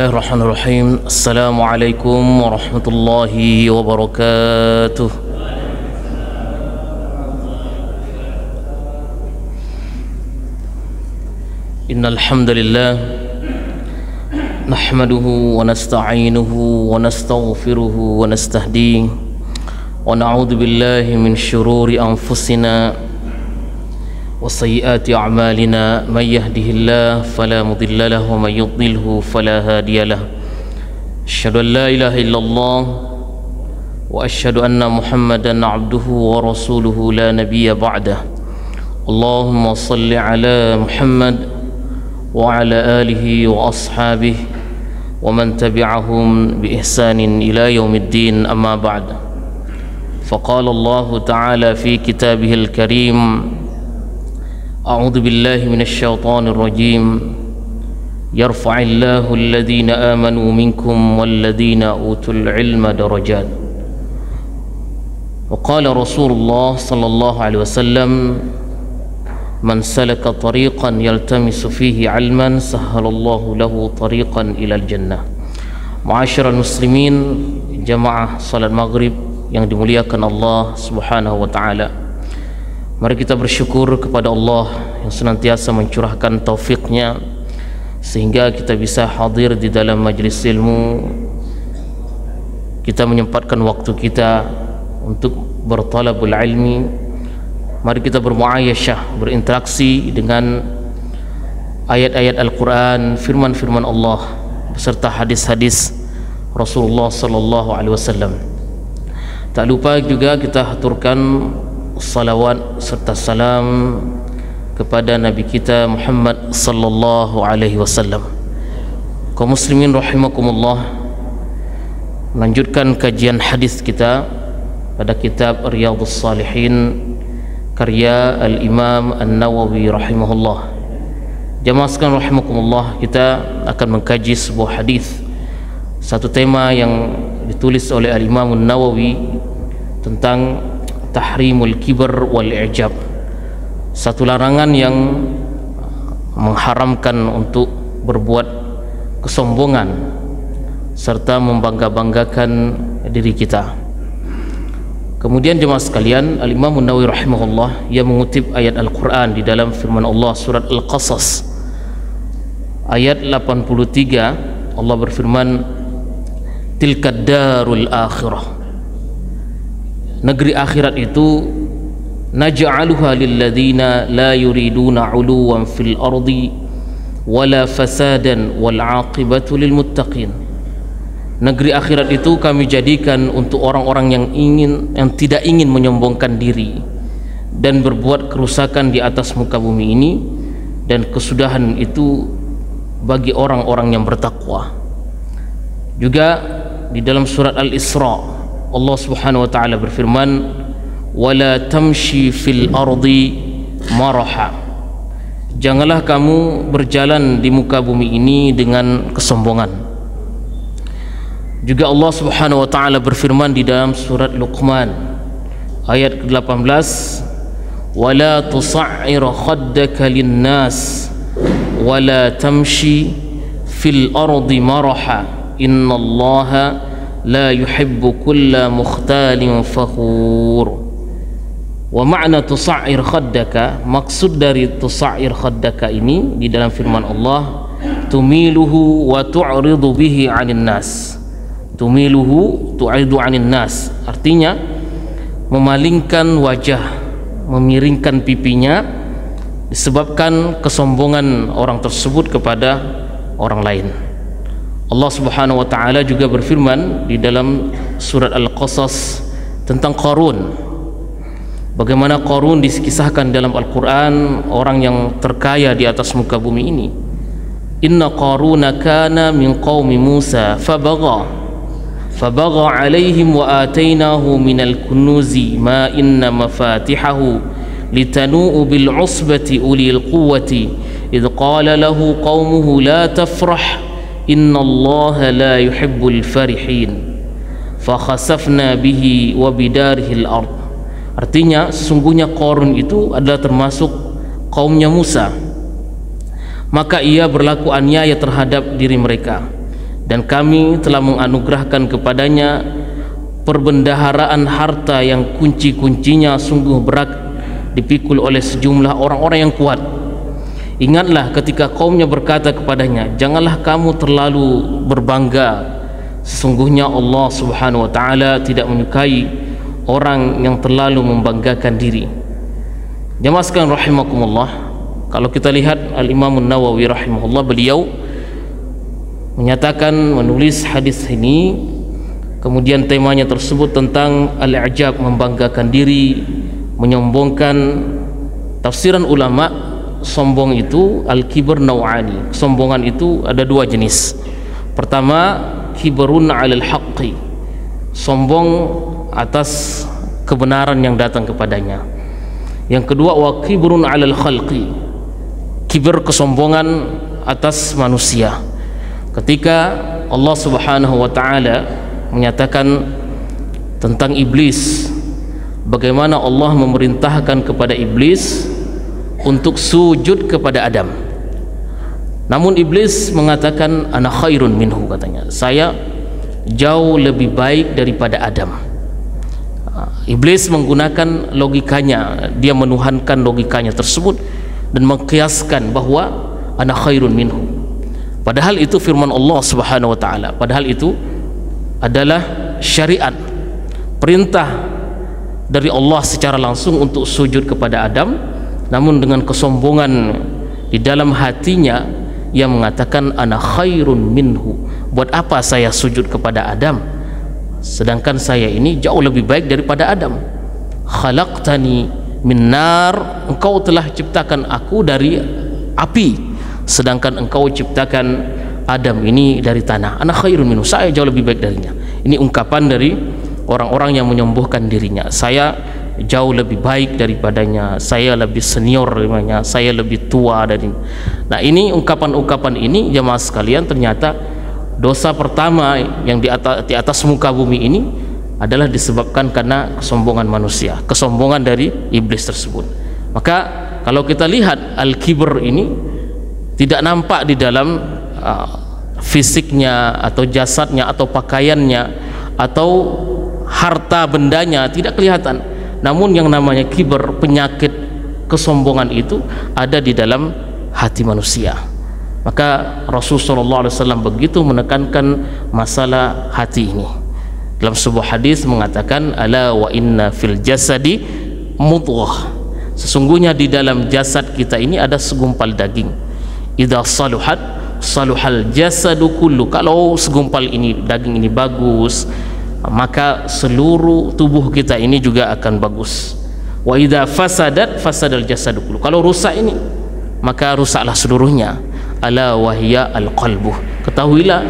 Bismillahirrahmanirrahim. Assalamualaikum warahmatullahi wabarakatuh. Innal hamdalillah nahmaduhu wa nasta'inuhu wa nastaghfiruhu wa nastahdihi wa na'udzu billahi min shururi anfusina wa sayyiati a'malina man yahdihillahu fala mudilla lahu wa man yudlilhu fala hadiya lahu. Asyhadu an la ilaha illallah wa asyhadu anna Muhammadan 'abduhu wa rasuluhu la nabiyya ba'dah. Allahumma shalli ala Muhammad wa ala alihi wa ashabihi wa man tabi'ahum bi ihsanin ila yaumiddin, amma ba'd. Faqala Allah ta'ala fi kitabihil karim: A'udzu billahi minasy syaithanir rajim. Yarfa'illahu alladhina amanu minkum walladhina utul ilma darajat. Wa qala Rasulullah sallallahu alaihi wasallam: Man salaka tariqan yaltamisu fihi 'ilman sahhalallahu lahu tariqan ilal jannah. Ma'asyiral muslimin, jamaah salat maghrib yang dimuliakan Allah Subhanahu wa taala. Mari kita bersyukur kepada Allah yang senantiasa mencurahkan taufiknya sehingga kita bisa hadir di dalam majlis ilmu. Kita menyempatkan waktu kita untuk bertalabul ilmi. Mari kita bermuayasyah, berinteraksi dengan ayat-ayat Al-Quran, firman-firman Allah beserta hadis-hadis Rasulullah sallallahu alaihi wasallam. Tak lupa juga kita haturkan salawat serta salam kepada Nabi kita Muhammad sallallahu alaihi wasallam. Kaum muslimin rahimakumullah, melanjutkan kajian hadis kita pada kitab Riyadhus Shalihin karya Al-Imam An-Nawawi rahimahullah. Jamaah sekalian rahimakumullah, kita akan mengkaji sebuah hadis, satu tema yang ditulis oleh Al-Imam An-Nawawi tentang tahrimul kibr wal i'jab, satu larangan yang mengharamkan untuk berbuat kesombongan serta membangga-banggakan diri kita. Kemudian jemaah sekalian, Al-Imam An-Nawawi rahimahullah ia mengutip ayat Al-Quran di dalam firman Allah surat Al-Qasas ayat 83. Allah berfirman, tilkad darul akhirah, negeri akhirat itu, naj'aluha lilladhina la yuriduna 'uluwan fil ardi wala fasadan wal 'aqibatu lil muttaqin. Negeri akhirat itu kami jadikan untuk orang-orang yang tidak ingin menyombongkan diri dan berbuat kerusakan di atas muka bumi ini, dan kesudahan itu bagi orang-orang yang bertakwa. Juga di dalam surat Al-Isra Allah Subhanahu wa taala berfirman, wala tamshi fil ardi maraha, janganlah kamu berjalan di muka bumi ini dengan kesombongan. Juga Allah Subhanahu wa taala berfirman di dalam surat Luqman ayat ke-18, wala tusa'ir khaddaka lin-nas wala tamshi fil ardi maraha innallaha la yuhibbu kulla mukhtalin fakhur. Wa ma'na tusa'ir khaddaka, maksud dari tusa'ir khaddaka ini di dalam firman Allah, tumiluhu wa tu'ridu bihi 'anil nas. Tumiluhu tu'idu 'anil nas, artinya memalingkan wajah, memiringkan pipinya disebabkan kesombongan orang tersebut kepada orang lain. Allah Subhanahu wa taala juga berfirman di dalam surat Al-Qasas tentang Qarun. Bagaimana Qarun dikisahkan dalam Al-Quran, orang yang terkaya di atas muka bumi ini. Inna Qaruna kana min qaumi Musa fabagha alaihim wa atainahu minal kunuzi ma inna mafatihahu litanu'u bil usbati ulil quwwati idh qala lahu qaumuhu la tafrah innallaha la yuhibbul farihin fa khasafna bihi wa bidarihil ard. Artinya sesungguhnya Qarun itu adalah termasuk kaumnya Musa, maka ia berlaku aniaya terhadap diri mereka dan kami telah menganugerahkan kepadanya perbendaharaan harta yang kunci-kuncinya sungguh berat dipikul oleh sejumlah orang-orang yang kuat. Ingatlah ketika kaumnya berkata kepadanya, janganlah kamu terlalu berbangga, sesungguhnya Allah subhanahu wa ta'ala tidak menyukai orang yang terlalu membanggakan diri. Jamaah sekalian rahimakumullah, kalau kita lihat Al-Imam An-Nawawi rahimahullah, beliau menyatakan, menulis hadis ini, kemudian temanya tersebut tentang al-i'jab, membanggakan diri, menyombongkan. Tafsiran ulama, sombong itu al-kibr naw'ani, kesombongan itu ada dua jenis. Pertama, kibrun 'alal haqqi, sombong atas kebenaran yang datang kepadanya. Yang kedua, wa kibrun 'alal khalqi, kibr, kesombongan atas manusia. Ketika Allah subhanahu wa ta'ala menyatakan tentang iblis, bagaimana Allah memerintahkan kepada iblis untuk sujud kepada Adam, namun iblis mengatakan ana khairun minhu, katanya saya jauh lebih baik daripada Adam. Iblis menggunakan logikanya, dia menuhankan logikanya tersebut dan mengkiaskan bahwa ana khairun minhu, padahal itu firman Allah subhanahu wa ta'ala, padahal itu adalah syariat, perintah dari Allah secara langsung untuk sujud kepada Adam. Namun dengan kesombongan di dalam hatinya, ia mengatakan ana khairun minhu, buat apa saya sujud kepada Adam, sedangkan saya ini jauh lebih baik daripada Adam. Khalaqtani min nar, engkau telah ciptakan aku dari api, sedangkan engkau ciptakan Adam ini dari tanah. Ana khairun minhu, saya jauh lebih baik darinya. Ini ungkapan dari orang-orang yang menyombongkan dirinya. Saya jauh lebih baik daripadanya, saya lebih senior daripadanya, saya lebih tua dari. Nah, ini ungkapan-ungkapan ini jemaah sekalian, ternyata dosa pertama yang di atas muka bumi ini adalah disebabkan karena kesombongan manusia, kesombongan dari iblis tersebut. Maka kalau kita lihat al-kibr ini tidak nampak di dalam fisiknya atau jasadnya atau pakaiannya atau harta bendanya, tidak kelihatan. Namun yang namanya kibr, penyakit kesombongan itu ada di dalam hati manusia. Maka Rasulullah SAW begitu menekankan masalah hati ini. Dalam sebuah hadis mengatakan, ala wa inna fil jasadi mudghah, sesungguhnya di dalam jasad kita ini ada segumpal daging. Idza saluhat saluhal jasadu kullu, kalau segumpal ini, daging ini bagus, maka seluruh tubuh kita ini juga akan bagus. Wa idza fasadat fasadal jasadu kullu, kalau rusak ini maka rusaklah seluruhnya. Ala wahya al-qalbu, ketahuilah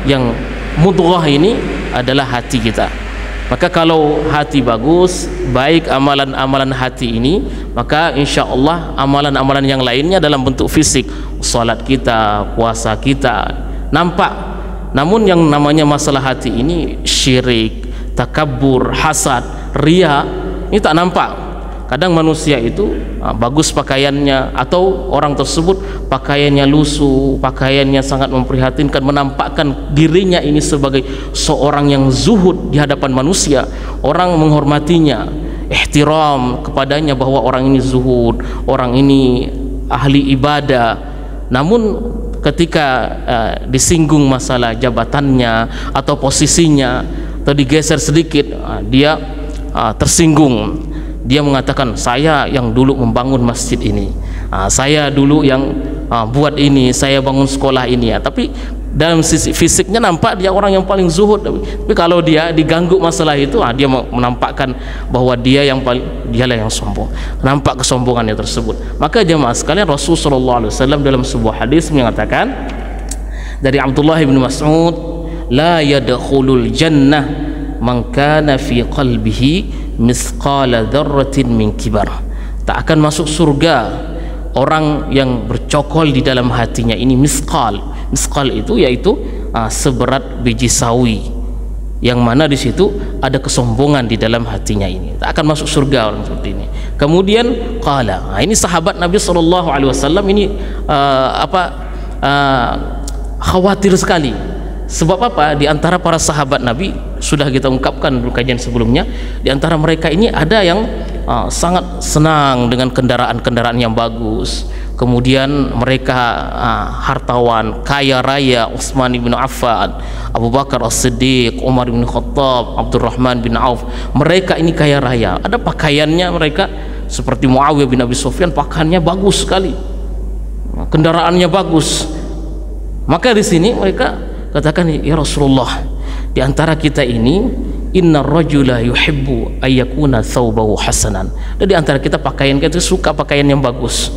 yang mudghah ini adalah hati kita. Maka kalau hati bagus, baik amalan-amalan hati ini, maka insya Allah amalan-amalan yang lainnya dalam bentuk fisik, salat kita, puasa kita nampak. Namun yang namanya masalah hati ini, syirik, takabur, hasad, riya, ini tak nampak. Kadang manusia itu bagus pakaiannya, atau orang tersebut pakaiannya lusuh, pakaiannya sangat memprihatinkan, menampakkan dirinya ini sebagai seorang yang zuhud di hadapan manusia. Orang menghormatinya, ihtiram kepadanya bahwa orang ini zuhud, orang ini ahli ibadah. Namun ketika disinggung masalah jabatannya atau posisinya, atau digeser sedikit, dia tersinggung. Dia mengatakan, saya yang dulu membangun masjid ini, saya dulu yang buat ini, saya bangun sekolah ini ya. Tapi dalam sisi fisiknya nampak dia orang yang paling zuhud. Tapi kalau dia diganggu masalah itu, dia menampakkan bahwa dia yang paling, dialah yang sombong. Nampak kesombongannya tersebut. Maka jemaah sekalian, Rasulullah SAW dalam sebuah hadis mengatakan dari Abdullah bin Mas'ud, la yadkhulul jannah man kana fi qalbihi misqala dzarratin min kibar, tak akan masuk surga orang yang bercokol di dalam hatinya ini misqal. Misqal itu yaitu seberat biji sawi, yang mana di situ ada kesombongan di dalam hatinya ini, tak akan masuk surga orang seperti ini. Kemudian qala, ini sahabat Nabi SAW ini khawatir sekali Sebab apa? Di antara para sahabat Nabi, sudah kita ungkapkan di kajian sebelumnya, di antara mereka ini ada yang sangat senang dengan kendaraan-kendaraan yang bagus. Kemudian mereka hartawan, kaya raya. Utsman bin Affan, Abu Bakar As-Siddiq, Umar bin Khattab, Abdurrahman bin Auf, mereka ini kaya raya. Ada pakaiannya mereka, seperti Muawiyah bin Abi Sufyan, pakaiannya bagus sekali, kendaraannya bagus. Maka di sini mereka katakan, ya Rasulullah, di antara kita ini inna rajula yuhibbu ayyakuna thawbahu hasanan. Dan di antara kita pakaian kita suka pakaian yang bagus.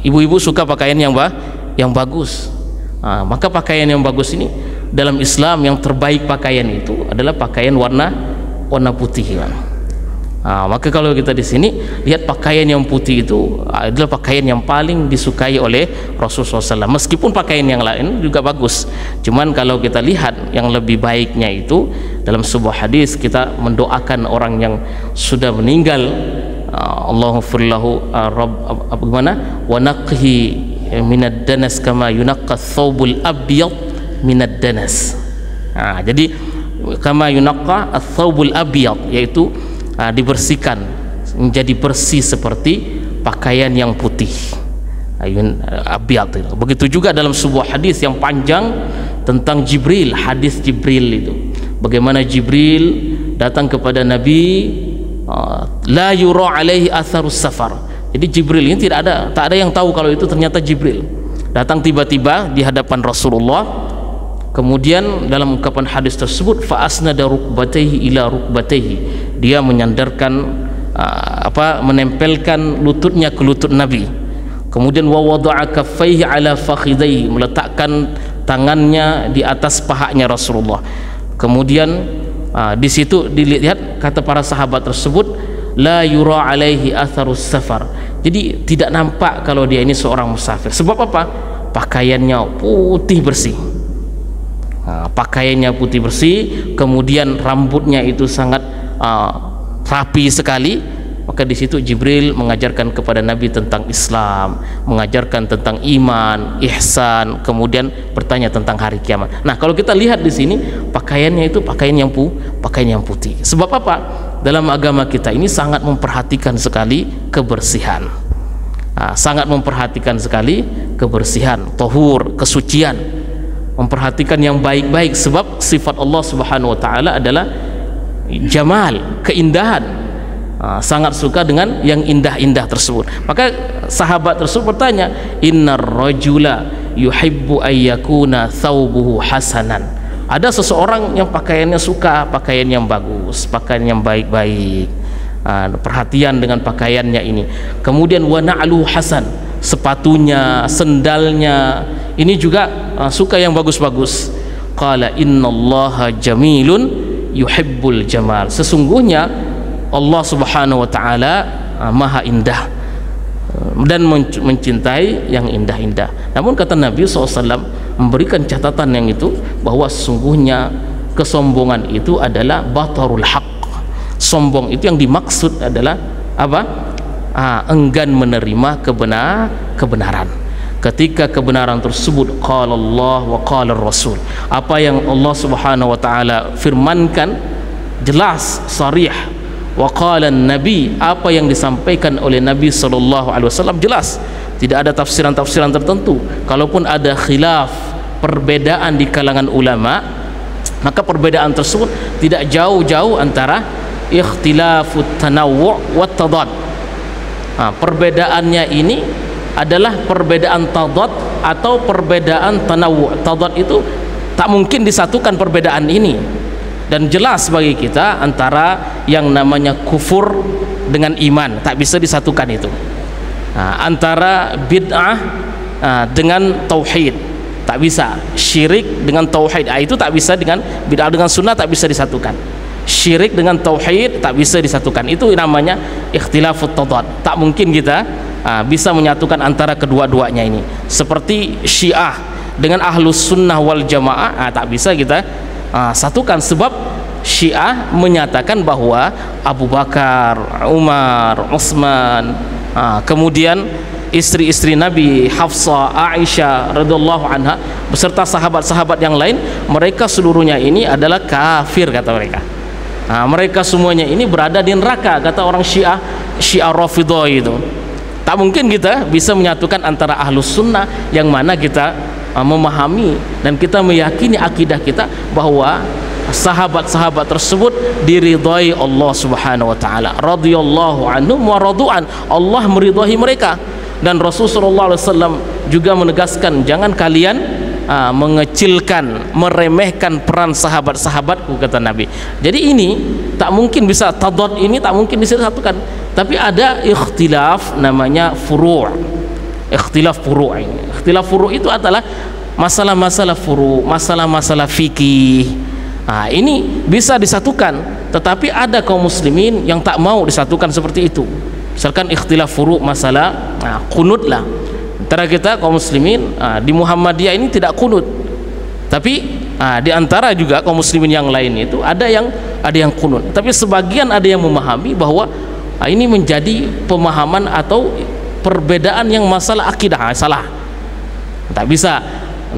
Ibu-ibu suka pakaian yang bagus. Maka pakaian yang bagus ini dalam Islam, yang terbaik pakaian itu adalah pakaian warna putih. Maka kalau kita di sini lihat, pakaian yang putih itu adalah pakaian yang paling disukai oleh Rasulullah SAW. Meskipun pakaian yang lain juga bagus, cuman kalau kita lihat yang lebih baiknya itu, dalam sebuah hadis kita mendoakan orang yang sudah meninggal, Allahumma firlahu wa naqhi minad danas kama yunaqqa thawbul abyad minad danas. Jadi kama yunaqqa ats-thawbul abyad, yaitu dibersihkan menjadi bersih seperti pakaian yang putih, abyad. Begitu juga dalam sebuah hadis yang panjang tentang Jibril, hadis Jibril itu, bagaimana Jibril datang kepada Nabi, la yura alaihi atharus safar. Jadi Jibril ini tak ada yang tahu kalau itu ternyata Jibril datang tiba-tiba di hadapan Rasulullah. Kemudian dalam ungkapan hadis tersebut, fa asnada rukbatayhi ila rukbatayhi, dia menyandarkan menempelkan lututnya ke lutut Nabi. Kemudian wa wada'a kaffaihi ala fakhidaihi, meletakkan tangannya di atas pahanya Rasulullah. Kemudian di situ dilihat, kata para sahabat tersebut, la yura alaihi atharus safar. Jadi tidak nampak kalau dia ini seorang musafir. Sebab apa? Pakaiannya putih bersih. Pakaiannya putih bersih, kemudian rambutnya itu sangat rapi sekali. Maka di situ Jibril mengajarkan kepada Nabi tentang Islam, mengajarkan tentang iman, ihsan, kemudian bertanya tentang hari kiamat. Nah, kalau kita lihat di sini, pakaiannya itu pakaian yang putih. Sebab apa? Dalam agama kita ini sangat memperhatikan sekali kebersihan. Sangat memperhatikan sekali kebersihan, tahur, kesucian. Memperhatikan yang baik-baik, sebab sifat Allah Subhanahu wa taala adalah jamal, keindahan. Sangat suka dengan yang indah-indah tersebut. Maka sahabat tersebut bertanya, innar rajula yuhibbu ayyakuna thawbuhu hasanan. Ada seseorang yang pakaiannya suka pakaian yang bagus, pakaian yang baik-baik, perhatian dengan pakaiannya ini. Kemudian wa na'lu hasan, sepatunya, sendalnya ini juga suka yang bagus-bagus. Qala innallaha jamilun yuhibbul jamal. Sesungguhnya Allah Subhanahu wa taala maha indah dan mencintai yang indah-indah. Namun kata Nabi SAW memberikan catatan yang itu, bahwa sesungguhnya kesombongan itu adalah batarul haq. Sombong itu yang dimaksud adalah apa? Enggan menerima kebenaran. Ketika kebenaran tersebut, qala Allah wa qala Rasul, apa yang Allah Subhanahu wa taala firmankan jelas, sarih, wa qala Nabi, apa yang disampaikan oleh Nabi sallallahu alaihi wasallam jelas, tidak ada tafsiran-tafsiran tertentu. Kalaupun ada khilaf, perbedaan di kalangan ulama, maka perbedaan tersebut tidak jauh-jauh antara ikhtilafut tanawwu' wat tadad. Perbedaannya ini adalah perbedaan tadad atau perbedaan tanawwu'. Tadad itu tak mungkin disatukan perbedaan ini, dan jelas bagi kita antara yang namanya kufur dengan iman, tak bisa disatukan itu. Antara bid'ah dengan tauhid, tak bisa. Syirik dengan tauhid, itu tak bisa. Dengan bid'ah dengan sunnah tak bisa disatukan. Syirik dengan tauhid tak bisa disatukan. Itu namanya ikhtilafut tadad. Tak mungkin kita bisa menyatukan antara kedua-duanya ini. Seperti Syiah dengan Ahlus Sunnah wal Jamaah, tak bisa kita satukan. Sebab Syiah menyatakan bahwa Abu Bakar, Umar, Utsman, kemudian istri-istri Nabi, Hafsah, Aisyah radhiyallahu anha beserta sahabat-sahabat yang lain, mereka seluruhnya ini adalah kafir kata mereka. Mereka semuanya ini berada di neraka kata orang Syiah Rafidhah itu. Tak mungkin kita bisa menyatukan antara ahlus sunnah yang mana kita memahami dan kita meyakini akidah kita bahwa sahabat-sahabat tersebut diridhai Allah Subhanahu wa taala, radhiyallahu anhum wa radu'an, Allah meridhai mereka. Dan Rasulullah SAW juga menegaskan, jangan kalian mengecilkan, meremehkan peran sahabat-sahabatku kata Nabi. Jadi ini tak mungkin bisa tadad, ini tak mungkin disatukan, tapi ada ikhtilaf namanya furu'. Ikhtilaf furu' ini, ikhtilaf furu' itu adalah masalah-masalah furu', masalah-masalah fikih. Ini bisa disatukan, tetapi ada kaum muslimin yang tak mau disatukan seperti itu. Misalkan ikhtilaf furu' masalah qunut lah. Antara kita kaum muslimin di Muhammadiyah ini tidak qunut, tapi di antara juga kaum muslimin yang lain itu ada yang qunut. Tapi sebagian ada yang memahami bahwa ini menjadi pemahaman atau perbedaan yang masalah akidah, salah. Tak bisa,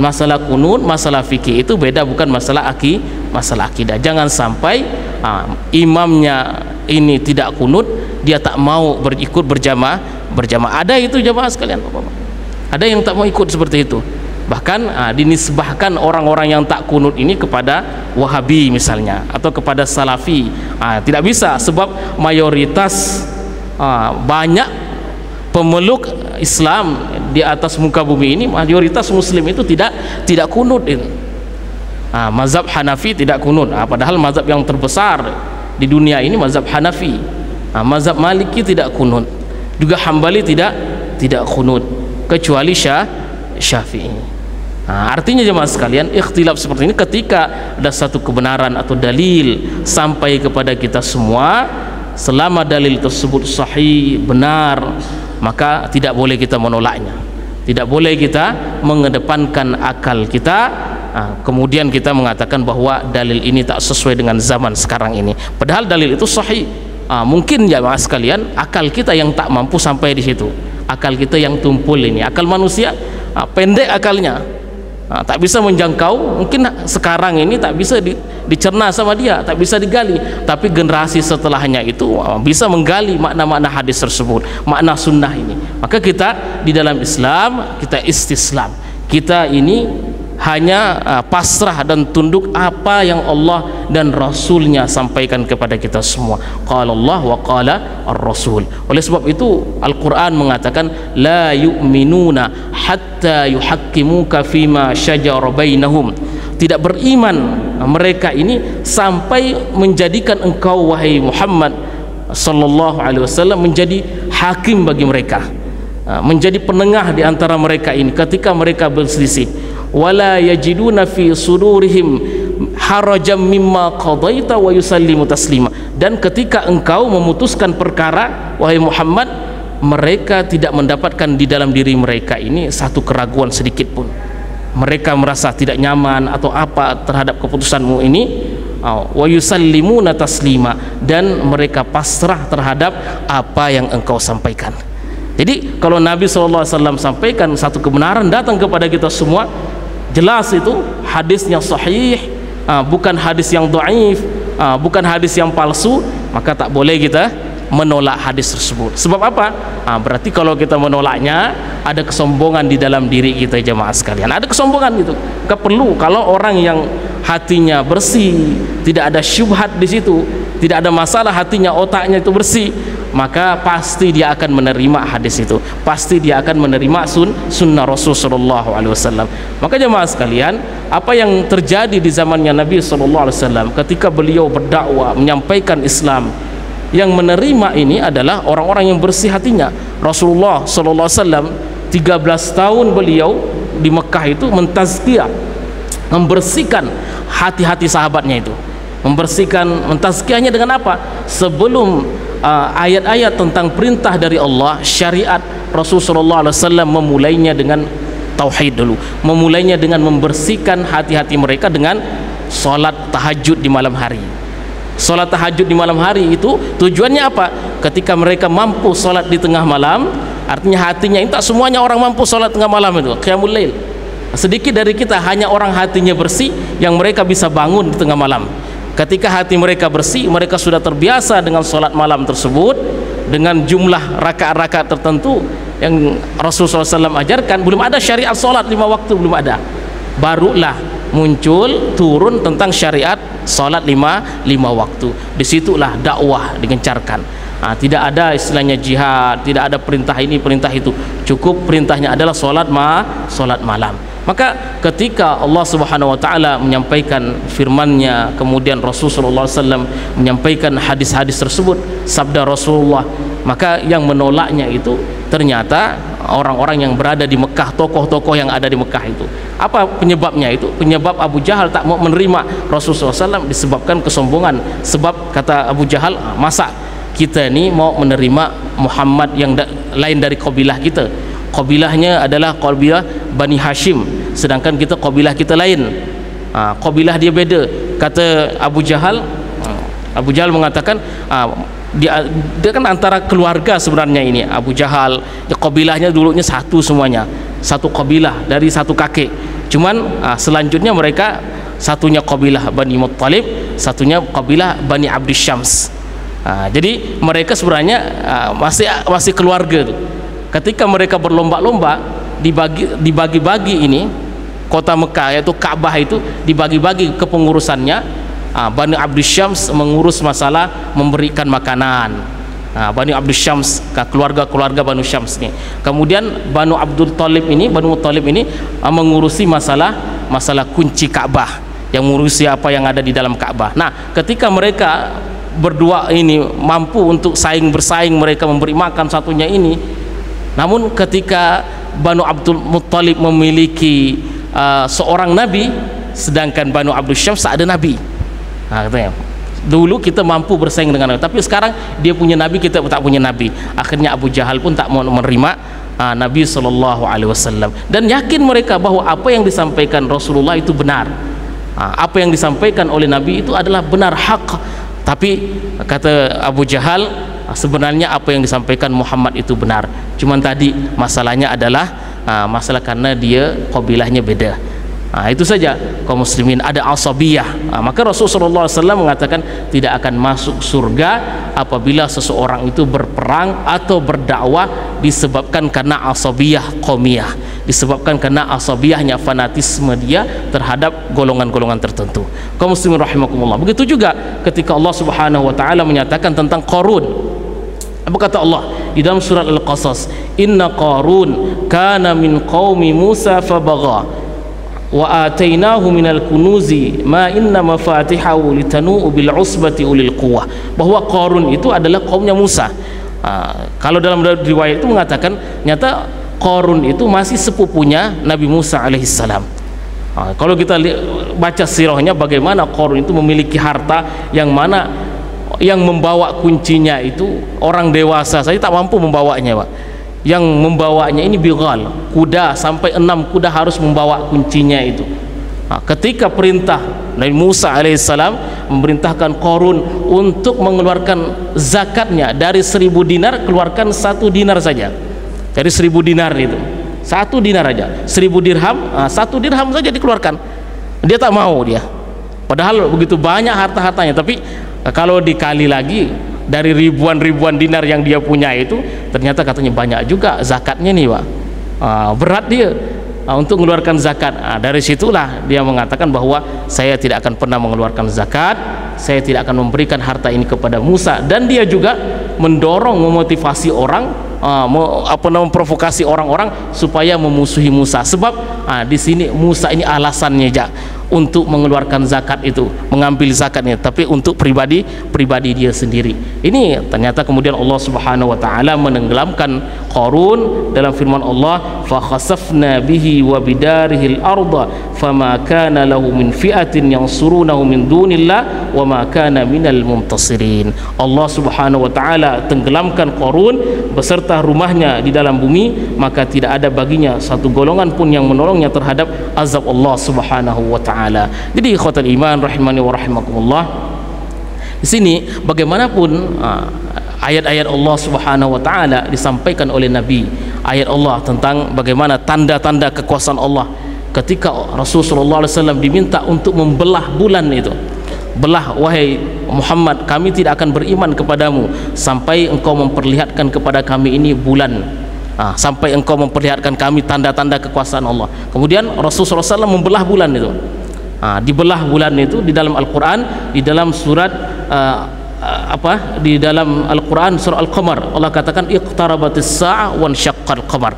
masalah qunut, masalah fikih itu beda, bukan masalah akidah. Jangan sampai imamnya ini tidak qunut, dia tak mau ikut berjamaah. Ada itu jamaah sekalian, Bapak-bapak. Ada yang tak mau ikut seperti itu. Bahkan dinisbahkan orang-orang yang tak kunut ini kepada Wahabi misalnya, atau kepada Salafi. Tidak bisa, sebab mayoritas banyak pemeluk Islam di atas muka bumi ini, mayoritas muslim itu tidak kunut itu. Mazhab Hanafi tidak kunut, padahal mazhab yang terbesar di dunia ini mazhab Hanafi. Mazhab Maliki tidak kunut, juga Hambali tidak kunut, kecuali Syafi'i. Artinya jemaah sekalian, ikhtilaf seperti ini ketika ada satu kebenaran atau dalil sampai kepada kita semua, selama dalil tersebut sahih, benar, maka tidak boleh kita menolaknya, tidak boleh kita mengedepankan akal kita, kemudian kita mengatakan bahwa dalil ini tak sesuai dengan zaman sekarang ini, padahal dalil itu sahih. Mungkin jemaah sekalian akal kita yang tak mampu sampai di situ, akal kita yang tumpul ini, akal manusia pendek akalnya, tak bisa menjangkau, mungkin sekarang ini tak bisa dicerna sama dia, tak bisa digali, tapi generasi setelahnya itu bisa menggali makna-makna hadis tersebut, makna sunnah ini. Maka kita di dalam Islam kita istislam, kita ini hanya pasrah dan tunduk apa yang Allah dan Rasulnya sampaikan kepada kita semua. Qala Allah wa qala ar-Rasul. Oleh sebab itu Al-Quran mengatakan la yu'minuna hatta yuhakkimuka fima syajara bainahum. Tidak beriman mereka ini sampai menjadikan engkau wahai Muhammad sallallahu alaihi wasallam menjadi hakim bagi mereka, menjadi penengah di antara mereka ini ketika mereka berselisih. Wala yajiduna fi sudurihim harajam mimma qadaita wa yusallimu taslima. Dan ketika engkau memutuskan perkara wahai Muhammad, mereka tidak mendapatkan di dalam diri mereka ini satu keraguan sedikit pun. Mereka merasa tidak nyaman atau apa terhadap keputusanmu ini, wa yusallimuna taslima, dan mereka pasrah terhadap apa yang engkau sampaikan. Jadi kalau Nabi SAW sampaikan satu kebenaran datang kepada kita semua, jelas itu hadisnya sahih, bukan hadis yang dhaif, bukan hadis yang palsu, maka tak boleh kita menolak hadis tersebut. Sebab apa? Berarti kalau kita menolaknya ada kesombongan di dalam diri kita jemaah sekalian, ada kesombongan itu. Maka perlu, kalau orang yang hatinya bersih, tidak ada syubhat di situ, tidak ada masalah, hatinya, otaknya itu bersih, maka pasti dia akan menerima hadis itu, pasti dia akan menerima sunnah Rasul sallallahu alaihi wasallam. Maka jemaah sekalian, apa yang terjadi di zamannya Nabi sallallahu alaihi wasallam ketika beliau berdakwah menyampaikan Islam, yang menerima ini adalah orang-orang yang bersih hatinya. Rasulullah sallallahu alaihi wasallam 13 tahun beliau di Mekah itu mentazkiyah, membersihkan hati-hati sahabatnya itu, mentazkiyahnya dengan apa? Sebelum ayat-ayat tentang perintah dari Allah, syariat, Rasulullah SAW memulainya dengan tauhid dulu, memulainya dengan membersihkan hati-hati mereka dengan sholat tahajud di malam hari. Sholat tahajud di malam hari itu tujuannya apa? Ketika mereka mampu sholat di tengah malam, Artinya hatinya, tak semuanya orang mampu sholat tengah malam itu, qiyamul lail. Sedikit dari kita, hanya orang hatinya bersih yang mereka bisa bangun di tengah malam. Ketika hati mereka bersih, mereka sudah terbiasa dengan sholat malam tersebut, dengan jumlah rakaat-rakaat tertentu yang Rasulullah SAW ajarkan. Belum ada syariat sholat 5 waktu, belum ada. Barulah muncul turun tentang syariat sholat 5 waktu. Disitulah dakwah digencarkan. Tidak ada istilahnya jihad, tidak ada perintah ini perintah itu, cukup perintahnya adalah sholat malam. Maka ketika Allah Subhanahu wa taala menyampaikan firman-Nya, kemudian Rasulullah SAW menyampaikan hadis-hadis tersebut, sabda Rasulullah, maka yang menolaknya itu ternyata orang-orang yang berada di Mekah, tokoh-tokoh yang ada di Mekah itu. Apa penyebabnya itu? Penyebab Abu Jahal tak mau menerima Rasulullah SAW disebabkan kesombongan. Sebab kata Abu Jahal, masa kita ini mau menerima Muhammad yang lain dari kabilah kita? Kabilahnya adalah kabilah Bani Hashim, sedangkan kita kabilah kita lain. Kabilah dia beda. Kata Abu Jahal, Abu Jahal mengatakan, dia kan antara keluarga sebenarnya ini. Abu Jahal, kabilahnya dulunya satu semuanya, satu kabilah dari satu kakek. Cuman selanjutnya mereka satunya kabilah Bani Muttalib, satunya kabilah Bani Abdi Syams. Jadi mereka sebenarnya masih keluarga tuh. Ketika mereka berlomba-lomba dibagi-bagi ini kota Mekah, yaitu Ka'bah itu dibagi-bagi kepengurusannya. Bani Abdi Syams mengurus masalah memberikan makanan. Bani Abdi Syams, keluarga-keluarga Banu Syams ini. Kemudian Banu Abdul Talib ini, Banu Talib ini mengurusi masalah kunci Ka'bah, yang mengurusi apa yang ada di dalam Ka'bah. Nah, ketika mereka berdua ini mampu untuk bersaing, mereka memberi makan satunya ini. Namun ketika Banu Abdul Muttalib memiliki seorang nabi, sedangkan Banu Abdul Syams tak ada nabi. Katanya, dulu kita mampu bersaing dengan nabi, tapi sekarang dia punya nabi, kita tak punya nabi. Akhirnya Abu Jahal pun tak mau menerima Nabi SAW, dan yakin mereka bahwa apa yang disampaikan Rasulullah itu benar. Apa yang disampaikan oleh Nabi itu adalah benar, hak. Tapi kata Abu Jahal, sebenarnya apa yang disampaikan Muhammad itu benar. Cuman tadi masalahnya adalah masalah karena dia kabilahnya beda. Itu saja kaum muslimin, ada asabiyah. Maka Rasulullah SAW mengatakan tidak akan masuk surga apabila seseorang itu berperang atau berdakwah disebabkan karena asabiyah qaumiyah, disebabkan karena asabiyahnya, fanatisme dia terhadap golongan-golongan tertentu. Kaum muslimin rahimakumullah. Begitu juga ketika Allah Subhanahu wa taala menyatakan tentang Qarun. Apa kata Allah di dalam surat Al-Qasas? Inna Qarun kana min qaumi Musa fabagha wa atainahu minal kunuzi ma inna mafatihahu litanu'u bil usbati ulil quwwah. Bahwa Qarun itu adalah kaumnya Musa. Kalau dalam riwayat itu mengatakan nyata Qarun itu masih sepupunya Nabi Musa alaihissalam. Kalau kita baca sirahnya, bagaimana Qarun itu memiliki harta yang mana yang membawa kuncinya itu orang dewasa saja tak mampu membawanya, Pak. Yang membawanya ini bighal, kuda, sampai 6 kuda harus membawa kuncinya itu. Ketika perintah Nabi Musa alaihissalam memerintahkan Qarun untuk mengeluarkan zakatnya, dari 1000 dinar keluarkan 1 dinar saja. Dari 1000 dinar itu 1 dinar aja, 1000 dirham, 1 dirham saja dikeluarkan. Dia tak mau dia, padahal begitu banyak harta-hartanya. Tapi kalau dikali lagi dari ribuan dinar yang dia punya itu, ternyata katanya banyak juga zakatnya nih, Pak. Berat dia untuk mengeluarkan zakat. Dari situlah dia mengatakan bahwa saya tidak akan pernah mengeluarkan zakat, saya tidak akan memberikan harta ini kepada Musa. Dan dia juga mendorong, memotivasi orang, memprovokasi orang-orang supaya memusuhi Musa. Sebab di sini Musa ini alasannya aja untuk mengeluarkan zakat itu, mengambil zakatnya, tapi untuk pribadi dia sendiri. Ini ternyata kemudian Allah Subhanahu wa taala menenggelamkan Qarun dalam firman Allah, fa khasafna bihi wa bidarihil arda fama kana lahu min fi'atin yansurunahu min dunillah wa ma kana minal muntasirin. Allah Subhanahu wa taala tenggelamkan Qarun beserta rumahnya di dalam bumi, maka tidak ada baginya satu golongan pun yang menolongnya terhadap azab Allah Subhanahu wa taala. Jadi ikhwatal iman rahimani wa rahimakumullah, di sini bagaimanapun ayat-ayat Allah Subhanahu wa taala disampaikan oleh Nabi, ayat Allah tentang bagaimana tanda-tanda kekuasaan Allah. Ketika Rasulullah SAW diminta untuk membelah bulan itu, belah wahai Muhammad, kami tidak akan beriman kepadamu sampai engkau memperlihatkan kepada kami ini bulan, sampai engkau memperlihatkan kami tanda-tanda kekuasaan Allah. Kemudian Rasulullah SAW membelah bulan itu. Dibelah bulan itu di dalam Al-Quran, di dalam surat di dalam Al-Quran surah Al-Qamar, Allah katakan iqtarabatis sa'ah wan syaqqal qamar.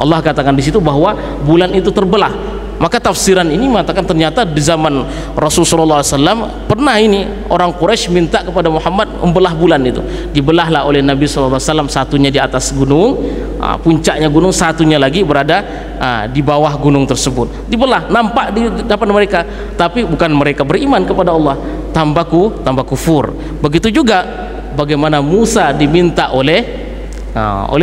Allah katakan di situ bahwa bulan itu terbelah. Maka tafsiran ini mengatakan ternyata di zaman Rasulullah SAW pernah ini orang Quraisy minta kepada Muhammad membelah bulan itu. Dibelahlah oleh Nabi SAW, satunya di atas gunung, puncaknya gunung, satunya lagi berada di bawah gunung tersebut. Dibelah, nampak di depan mereka, tapi bukan mereka beriman kepada Allah, tambah kufur. Begitu juga bagaimana Musa diminta oleh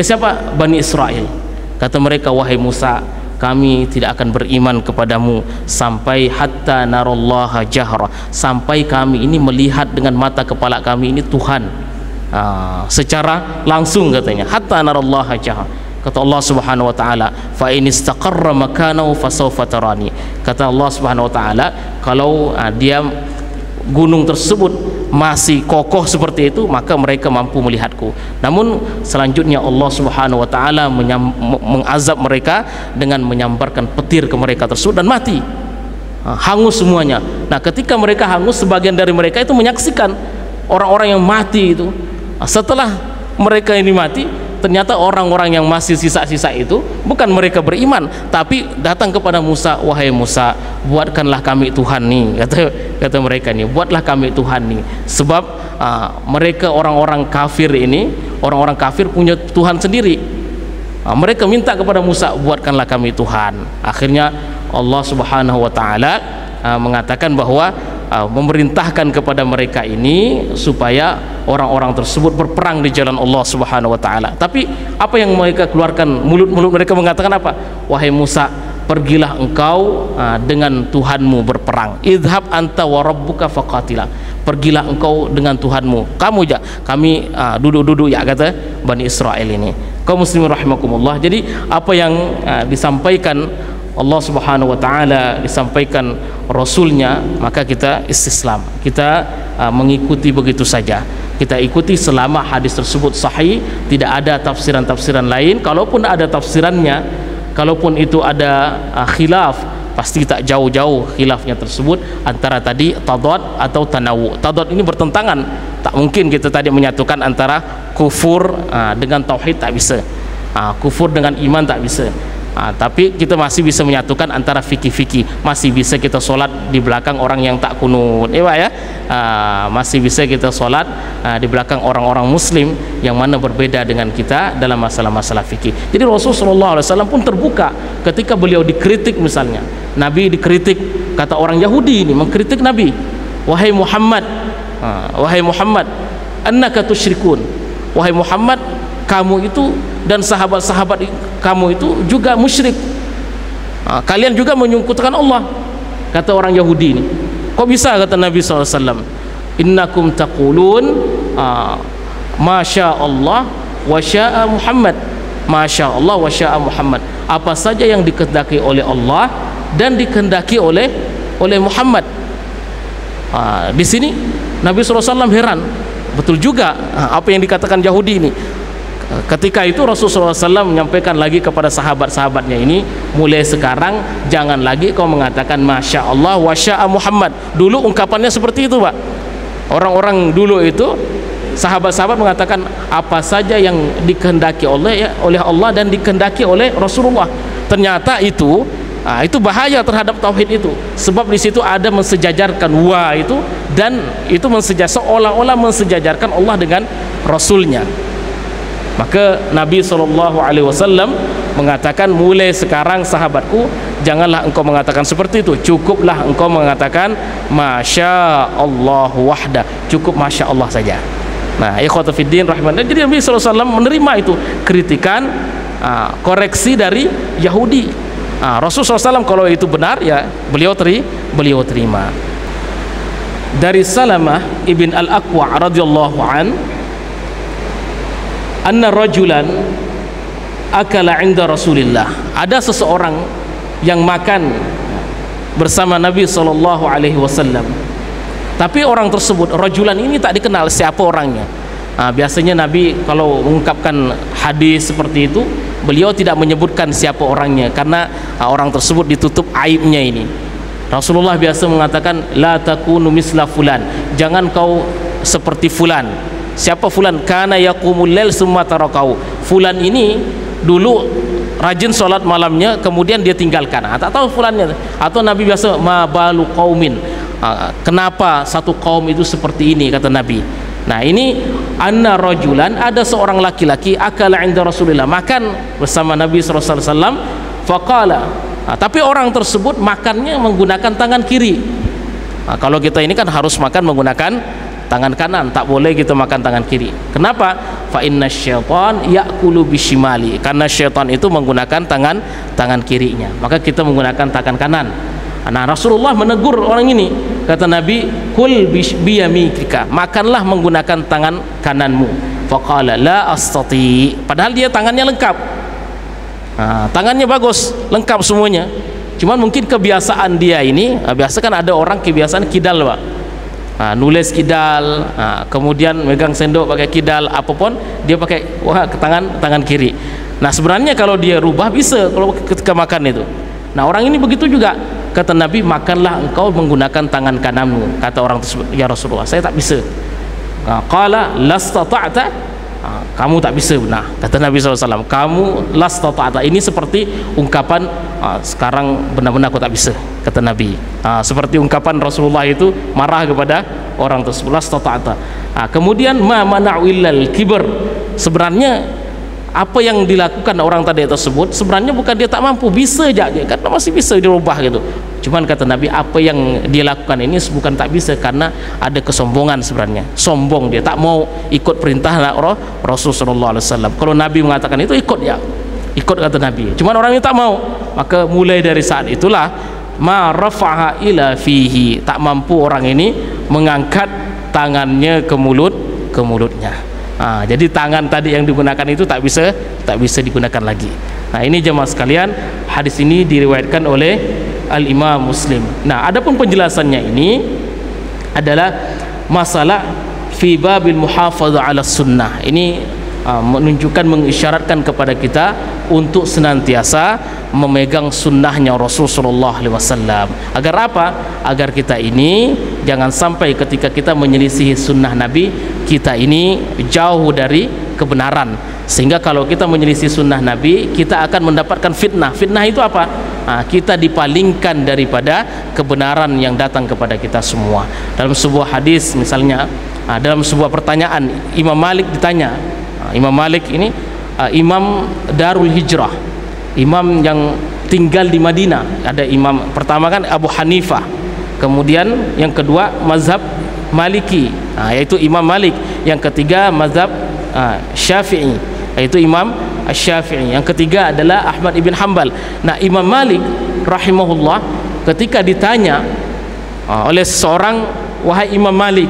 siapa? Bani Israel. Kata mereka, wahai Musa, kami tidak akan beriman kepadamu sampai hatta narallaha jahra, sampai kami ini melihat dengan mata kepala kami ini Tuhan secara langsung, katanya hatta narallaha jahra. Kata Allah Subhanahu wa taala, fa in istaqarra makanahu fasawfa tarani. Kata Allah Subhanahu wa taala, kalau dia gunung tersebut masih kokoh seperti itu, maka mereka mampu melihatku. Namun selanjutnya Allah Subhanahu wa taala mengazab mereka dengan menyambarkan petir ke mereka tersebut dan mati, hangus semuanya. Nah, ketika mereka hangus, sebagian dari mereka itu menyaksikan orang-orang yang mati itu. Setelah mereka ini mati, ternyata orang-orang yang masih sisa-sisa itu bukan mereka beriman, tapi datang kepada Musa, wahai Musa, buatkanlah kami Tuhan nih, kata mereka nih, buatlah kami Tuhan nih. Sebab mereka orang-orang kafir ini, orang-orang kafir punya Tuhan sendiri. Mereka minta kepada Musa, buatkanlah kami Tuhan. Akhirnya Allah Subhanahu wa taala mengatakan bahwa memerintahkan kepada mereka ini supaya orang-orang tersebut berperang di jalan Allah Subhanahu wa taala. Tapi apa yang mereka keluarkan, mulut-mulut mereka mengatakan apa? Wahai Musa, pergilah engkau dengan Tuhanmu berperang. Idhab anta wa rabbuka faqatila. Pergilah engkau dengan Tuhanmu. Kamu aja, kami duduk-duduk ya, kata Bani Israel ini. Kaum muslimin rahimakumullah. Jadi apa yang disampaikan Allah Subhanahu wa taala, disampaikan Rasulnya, maka kita istislam, kita mengikuti begitu saja. Kita ikuti selama hadis tersebut sahih, tidak ada tafsiran-tafsiran lain. Kalaupun ada tafsirannya, kalaupun itu ada khilaf, pasti tak jauh-jauh khilafnya tersebut antara tadi tadad atau tanawu. Tadad ini bertentangan, tak mungkin kita tadi menyatukan antara kufur dengan tauhid, tak bisa. Kufur dengan iman tak bisa. Tapi kita masih bisa menyatukan antara fikih-fikih. Masih bisa kita solat di belakang orang yang tak kunut, masih bisa kita solat di belakang orang-orang muslim yang mana berbeda dengan kita dalam masalah-masalah fikih. Jadi Rasulullah SAW pun terbuka ketika beliau dikritik. Misalnya Nabi dikritik, kata orang Yahudi ini mengkritik Nabi, wahai Muhammad, annaka tusyrikun, wahai Muhammad, kamu itu dan sahabat-sahabat kamu itu juga musyrik, kalian juga menyekutukan Allah, kata orang Yahudi ini. Kok bisa, kata Nabi SAW, innakum taqulun masya Allah wa sya'a Muhammad, masya Allah wa sya'a Muhammad, apa saja yang dikehendaki oleh Allah dan dikehendaki oleh Muhammad. Di sini Nabi SAW heran, betul juga apa yang dikatakan Yahudi ini. Ketika itu Rasulullah SAW menyampaikan lagi kepada sahabat-sahabatnya ini, mulai sekarang jangan lagi kau mengatakan masya Allah wa sya'a Muhammad. Dulu ungkapannya seperti itu, Pak. Orang-orang dulu itu, sahabat-sahabat mengatakan apa saja yang dikehendaki oleh Allah dan dikehendaki oleh Rasulullah. Ternyata itu bahaya terhadap tauhid itu, sebab di situ ada mensejajarkan wa itu, dan itu seolah-olah mensejajarkan Allah dengan Rasulnya. Maka Nabi SAW mengatakan, mulai sekarang sahabatku, janganlah engkau mengatakan seperti itu, cukuplah engkau mengatakan masya Allah wahda, cukup masya Allah saja. Nah, ikhwata fiddin rahimahullah. Jadi Nabi SAW menerima itu kritikan, koreksi dari Yahudi. Rasulullah SAW kalau itu benar, ya beliau terima. Dari Salamah ibn al-Aqwa radhiyallahu an, anna rajulan akala 'inda Rasulillah. Ada seseorang yang makan bersama Nabi sallallahu alaihi wasallam. Tapi orang tersebut, rajulan ini tak dikenal siapa orangnya. Biasanya Nabi kalau mengungkapkan hadis seperti itu, beliau tidak menyebutkan siapa orangnya karena orang tersebut ditutup aibnya ini. Rasulullah biasa mengatakan la takunu misla fulan, jangan kau seperti fulan. Siapa fulan? Kana yaqumul lail summa tarakau. Fulan ini dulu rajin sholat malamnya, kemudian dia tinggalkan. Tak tahu fulannya. Atau Nabi biasa ma balu qaumin, kenapa satu kaum itu seperti ini, kata Nabi. Nah ini anna rajulan, ada seorang laki-laki akala 'inda Rasulillah, makan bersama Nabi SAW. Faqala, tapi orang tersebut makannya menggunakan tangan kiri. Kalau kita ini kan harus makan menggunakan tangan kanan, tak boleh kita makan tangan kiri. Kenapa? Fa inna syaitan ya'kulu bishimali, karena syaitan itu menggunakan tangan kirinya, maka kita menggunakan tangan kanan. Nah Rasulullah menegur orang ini, kata Nabi, kul biyaminika, makanlah menggunakan tangan kananmu. Faqala la astati, padahal dia tangannya lengkap, tangannya bagus, lengkap semuanya. Cuman mungkin kebiasaan dia ini, biasa kan ada orang kebiasaan kidal, Pak. Nulis kidal, kemudian megang sendok pakai kidal, apapun dia pakai ke tangan kiri. Nah sebenarnya kalau dia rubah bisa kalau ketika makan itu. Nah orang ini begitu juga, kata Nabi, makanlah engkau menggunakan tangan kananmu. Kata orang tersebut, ya Rasulullah, saya tak bisa. Qala lastata'ta, kamu tak bisa. Nah kata Nabi SAW, kamu lastata'ta, ini seperti ungkapan sekarang benar-benar aku tak bisa, kata Nabi. Seperti ungkapan Rasulullah itu marah kepada orang tersebut, lastata'ta. Kemudian ma mana'u illal kibr, sebenarnya apa yang dilakukan orang tadi tersebut sebenarnya bukan dia tak mampu, bisa aja dia, karena masih bisa dirubah gitu. Cuman kata Nabi, apa yang dia lakukan ini bukan tak bisa, karena ada kesombongan sebenarnya, sombong dia, tak mau ikut perintah Rasulullah SAW. Kalau Nabi mengatakan itu ikut ya, ikut kata Nabi. Cuman orang ini tak mau, maka mulai dari saat itulah ma rafa'ha ila fihi, tak mampu orang ini mengangkat tangannya ke mulutnya. Jadi tangan tadi yang digunakan itu tak bisa digunakan lagi. Nah ini jemaah sekalian, hadis ini diriwayatkan oleh Al-Imam Muslim. Nah adapun penjelasannya ini adalah masalah fi babil muhafadzah ala sunnah. Ini menunjukkan, mengisyaratkan kepada kita untuk senantiasa memegang sunnahnya Rasulullah SAW. Agar apa? Agar kita ini jangan sampai ketika kita menyelisihi sunnah Nabi, kita ini jauh dari kebenaran. Sehingga kalau kita menyelisih sunnah Nabi, kita akan mendapatkan fitnah. Fitnah itu apa? Kita dipalingkan daripada kebenaran yang datang kepada kita semua. Dalam sebuah hadis misalnya, dalam sebuah pertanyaan, Imam Malik ditanya. Imam Malik ini imam Darul Hijrah, imam yang tinggal di Madinah. Ada imam pertama kan Abu Hanifah, kemudian yang kedua mazhab Maliki, yaitu Imam Malik. Yang ketiga mazhab Syafi'i, yaitu Imam Syafi'i. Yang ketiga adalah Ahmad ibn Hanbal. Nah Imam Malik rahimahullah ketika ditanya oleh seseorang, wahai Imam Malik,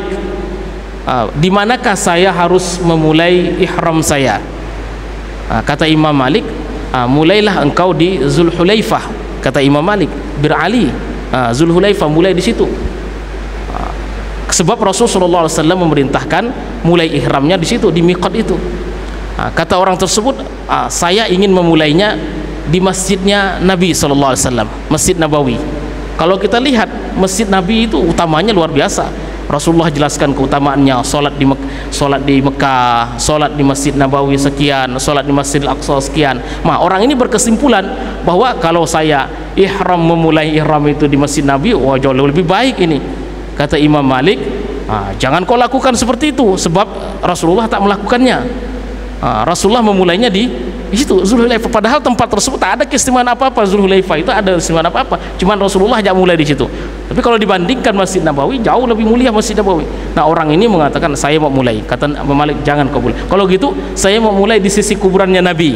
di manakah saya harus memulai ihram saya? Kata Imam Malik, mulailah engkau di Zulhulaifah. Kata Imam Malik, Bir Ali, Zulhulaifah, mulai di situ. Sebab Rasulullah SAW memerintahkan mulai ihramnya di situ, di miqat itu. Kata orang tersebut, saya ingin memulainya di masjidnya Nabi SAW, Masjid Nabawi. Kalau kita lihat Masjid Nabi itu utamanya luar biasa. Rasulullah jelaskan keutamaannya, solat di Mekah, solat di Masjid Nabawi sekian, solat di Masjid Al-Aqsa sekian. Nah, orang ini berkesimpulan bahwa kalau saya memulai ihram itu di Masjid Nabi, wah jauh lebih baik ini. Kata Imam Malik, jangan kau lakukan seperti itu, sebab Rasulullah tak melakukannya. Rasulullah memulainya di situ Zulhulaifah, padahal tempat tersebut tak ada keistimewaan apa-apa. Zulhulaifah itu ada keistimewaan apa-apa, cuman Rasulullah jangan mulai di situ. Tapi kalau dibandingkan Masjid Nabawi, jauh lebih mulia Masjid Nabawi. Nah orang ini mengatakan, saya mau mulai. Kata Imam Malik, jangan kau mulai. Kalau gitu saya mau mulai di sisi kuburannya Nabi,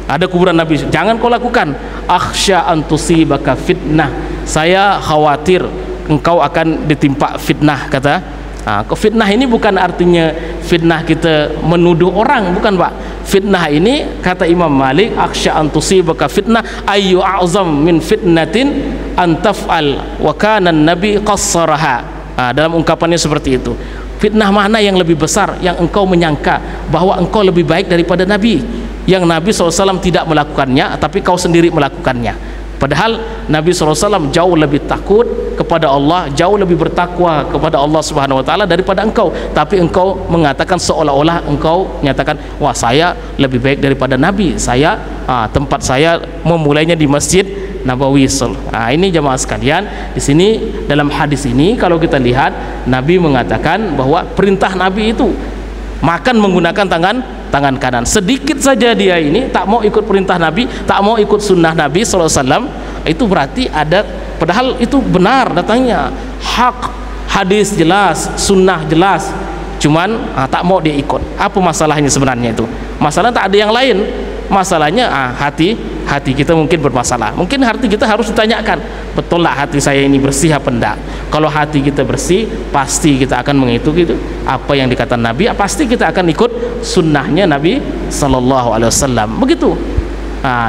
ada kuburan Nabi, jangan kau lakukan. Akhsya an tusibaka fitnah, saya khawatir engkau akan ditimpa fitnah. Kata fitnah ini bukan artinya fitnah kita menuduh orang, bukan Pak. Fitnah ini kata Imam Malik, akhsha an tusibaka fitnah ayyu a'zam min fitnatin an taf'al wa kana an-nabi qassaraha. Dalam ungkapannya seperti itu. Fitnah mana yang lebih besar yang engkau menyangka bahwa engkau lebih baik daripada Nabi, yang Nabi SAW tidak melakukannya tapi kau sendiri melakukannya. Padahal Nabi SAW jauh lebih takut kepada Allah, jauh lebih bertakwa kepada Allah Subhanahu Wa Taala daripada engkau. Tapi engkau mengatakan seolah-olah engkau nyatakan, wah saya lebih baik daripada Nabi. Saya tempat saya memulainya di Masjid Nabawi. Ini jemaah sekalian, di sini dalam hadis ini kalau kita lihat Nabi mengatakan bahwa perintah Nabi itu makan menggunakan tangan kanan. Sedikit saja dia ini tak mau ikut perintah Nabi, tak mau ikut sunnah Nabi SAW, itu berarti ada, padahal itu benar datangnya, hak, hadis jelas, sunnah jelas, cuman tak mau dia ikut. Apa masalahnya sebenarnya itu? Masalah tak ada yang lain, masalahnya hati kita mungkin bermasalah. Mungkin hati kita harus ditanyakan, betul lah hati saya ini bersih apa enggak? Kalau hati kita bersih, pasti kita akan mengikuti itu apa yang dikatakan Nabi, pasti kita akan ikut sunnahnya Nabi Sallallahu Alaihi Wasallam. Begitu.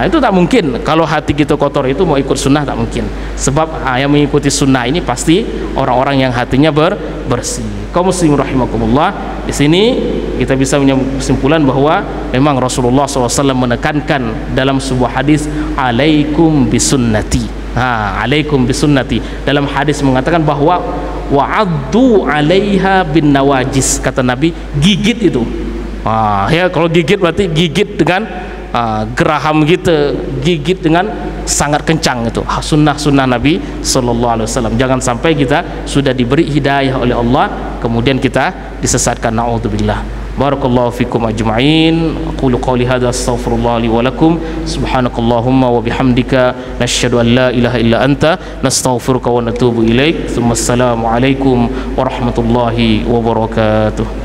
Itu tak mungkin kalau hati kita kotor itu mau ikut sunnah, tak mungkin. Sebab yang mengikuti sunnah ini pasti orang-orang yang hatinya bersih. Kaum muslimin rahimakumullah, di sini kita bisa menyambung kesimpulan bahwa memang Rasulullah SAW menekankan dalam sebuah hadis, alaikum bisunnati. Alaikum bisunnati. Dalam hadis mengatakan bahwa wa'addu 'alaiha bin nawajis, kata Nabi, gigit itu. Ya kalau gigit berarti gigit dengan geraham kita, gigit dengan sangat kencang. Itu sunnah Nabi Sallallahu Alaihi Wasallam. Jangan sampai kita sudah diberi hidayah oleh Allah kemudian kita disesatkan. Na'udzubillah. Barakallahu fikum ajma'in. Aqulu qawli hadza astaghfirullah li wa lakum. Subhanakallahumma wa bihamdika nasyhadu an la ilaha illa anta nastaghfiruka wa natubu ilaik. Assalamu alaikum warahmatullahi wabarakatuh.